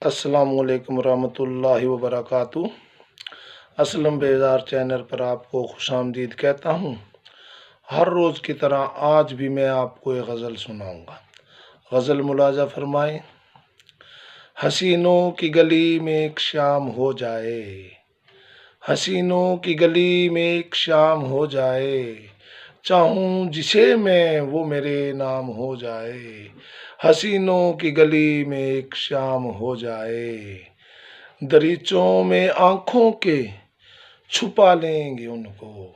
السلام علیکم ورحمۃ اللہ وبرکاتہ۔ اسلم بیزار چینل پر آپ کو خوش آمدید کہتا ہوں۔ ہر روز کی طرح آج بھی میں آپ کو ایک غزل سناؤں گا۔ غزل ملاحظہ فرمائیں۔ حسینوں کی گلی میں ایک شام ہو جائے، حسینوں کی گلی میں ایک شام ہو جائے، چاہوں جسے میں وہ میرے نام ہو جائے، حسینوں کی گلی میں ایک شام ہو جائے، دریچوں میں آنکھوں کے چھپا لیں گے ان کو،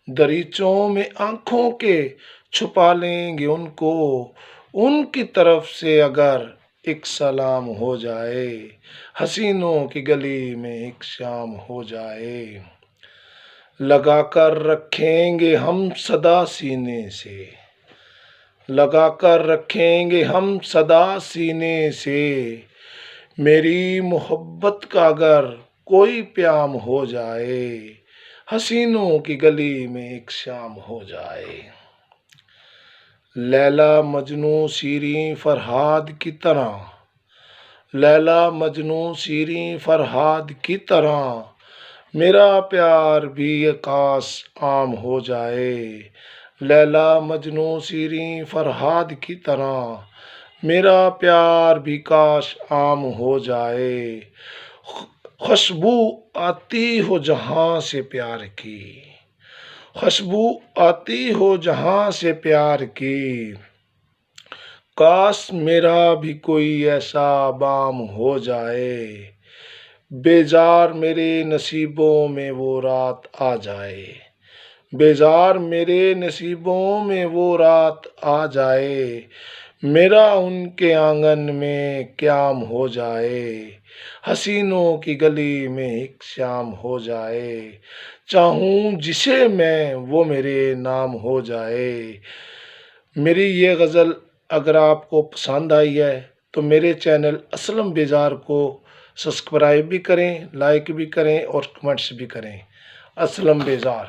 دریچوں میں آنکھوں کے چھپا لیں گے ان کو، ان کی طرف سے اگر ایک سلام ہو جائے، حسینوں کی گلی میں ایک شام ہو جائے، لگا کر رکھیں گے ہم صدا سینے سے، لگا کر رکھیں گے ہم صدا سینے سے، میری محبت کا اگر کوئی پیام ہو جائے، حسینوں کی گلی میں ایک شام ہو جائے، لیلا مجنو شیریں فرہاد کی طرح، لیلا مجنو شیریں فرہاد کی طرح، میرا پیار بھی کاش عام ہو جائے، لیلا مجنو شیریں فرہاد کی طرح، میرا پیار بھی کاش عام ہو جائے، خوشبو آتی ہو جہاں سے پیار کی، خوشبو آتی ہو جہاں سے پیار کی، کاش میرا بھی کوئی ایسا بام ہو جائے، بیزار میرے نصیبوں میں وہ رات آ جائے، بیزار میرے نصیبوں میں وہ رات آ جائے، میرا ان کے آنگن میں قیام ہو جائے، حسینوں کی گلی میں ایک شام ہو جائے، چاہوں جسے میں وہ میرے نام ہو جائے۔ میری یہ غزل اگر آپ کو پسند آئی ہے تو میرے چینل اسلم بیزار کو سبسکرائب بھی کریں، لائک بھی کریں اور کمنٹس بھی کریں۔ اسلم بیزار۔